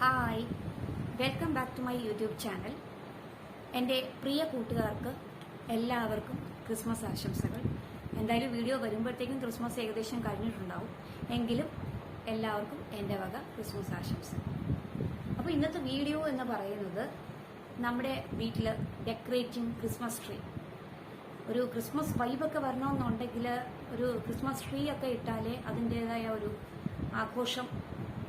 Hi, welcome back to my YouTube channel. എൻ്റെ പ്രിയ കൂട്ടുകാർക്ക് എല്ലാവർക്കും ക്രിസ്മസ് ആശംസകൾ. എന്തായാലും വീഡിയോ വരുമ്പോഴത്തേക്കും ക്രിസ്മസ് ഏകദേശം കഴിഞ്ഞിട്ടുണ്ടാവും. എങ്കിലും എല്ലാവർക്കും എൻ്റെ വക ക്രിസ്മസ് ആശംസകൾ. അപ്പോൾ ഇന്നത്തെ വീഡിയോ എന്ന് പറയുന്നത് നമ്മുടെ വീട്ടിൽ ഡെക്കറേറ്റിംഗ് ക്രിസ്മസ് ട്രീ. ഒരു ക്രിസ്മസ് വൈബൊക്കെ വരണമെന്നുണ്ടെങ്കിൽ ഒരു ക്രിസ്മസ് ട്രീ ഒക്കെ ഇട്ടാലേ അതിൻ്റെതായ ഒരു ആഘോഷം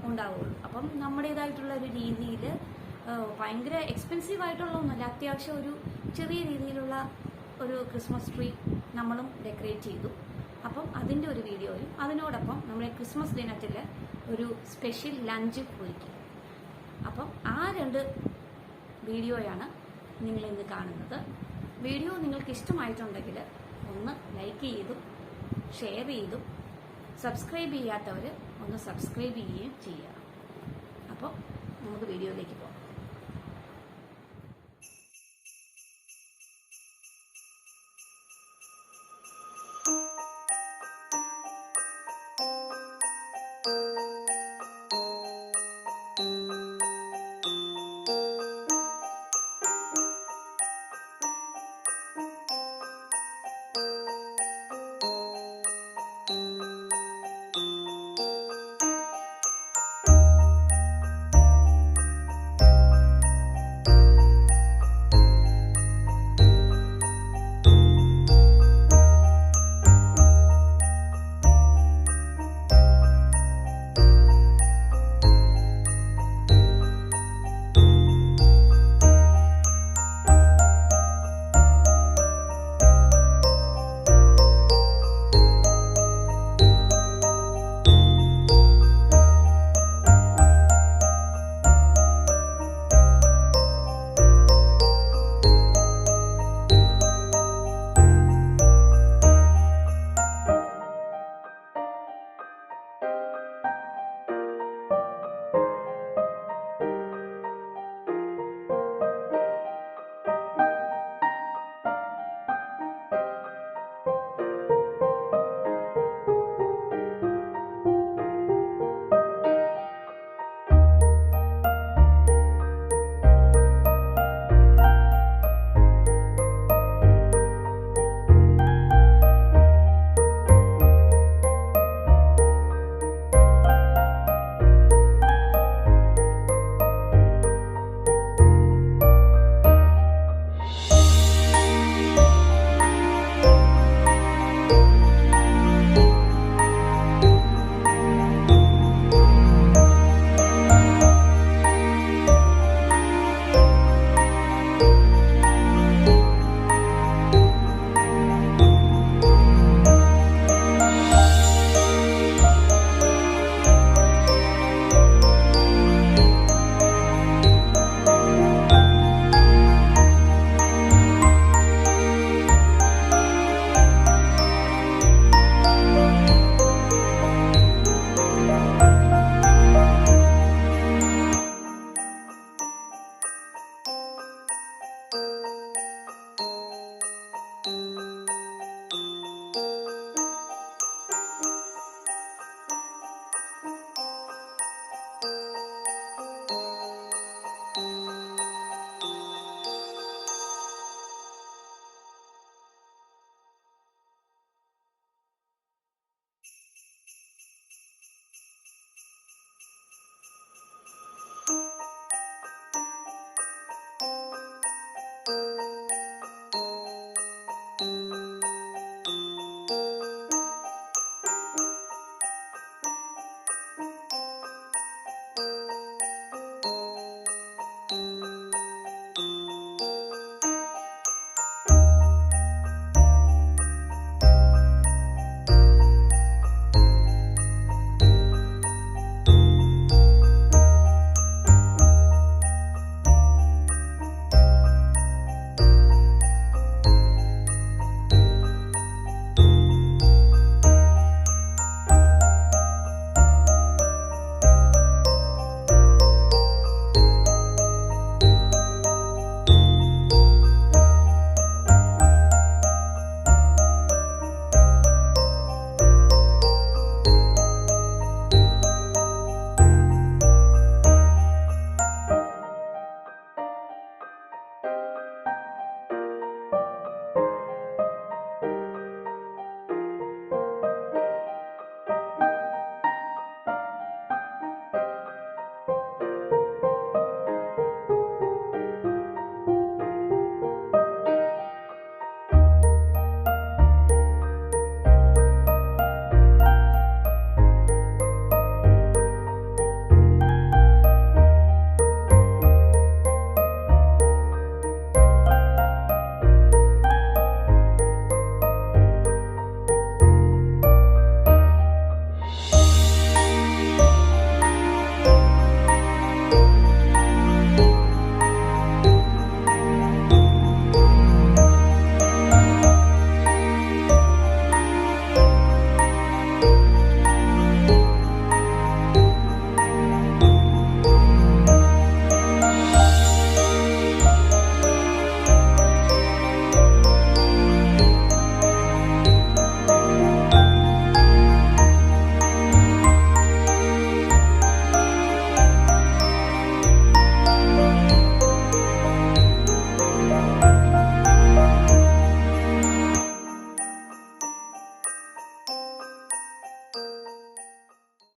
ഉണ്ടാവുള്ളൂ. അപ്പം നമ്മുടേതായിട്ടുള്ള ഒരു രീതിയിൽ ഭയങ്കര എക്സ്പെൻസീവ് ആയിട്ടുള്ള ഒന്നുമല്ല, അത്യാവശ്യം ഒരു ചെറിയ രീതിയിലുള്ള ഒരു ക്രിസ്മസ് ട്രീ നമ്മളും ഡെക്കറേറ്റ് ചെയ്തു. അപ്പം അതിൻ്റെ ഒരു വീഡിയോയും അതിനോടൊപ്പം നമ്മുടെ ക്രിസ്മസ് ദിനത്തിൽ ഒരു സ്പെഷ്യൽ ലഞ്ച് ഒരുക്കി. അപ്പം ആ രണ്ട് വീഡിയോയാണ് നിങ്ങൾ ഇന്ന് കാണുന്നത്. വീഡിയോ നിങ്ങൾക്ക് ഇഷ്ടമായിട്ടുണ്ടെങ്കിൽ ഒന്ന് ലൈക്ക് ചെയ്തും ഷെയർ ചെയ്തും സബ്സ്ക്രൈബ് ചെയ്യാത്തവർ ഒന്ന് സബ്സ്ക്രൈബ് ചെയ്യുകയും ചെയ്യുക. അപ്പോൾ നമുക്ക് വീഡിയോയിലേക്ക് പോകാം.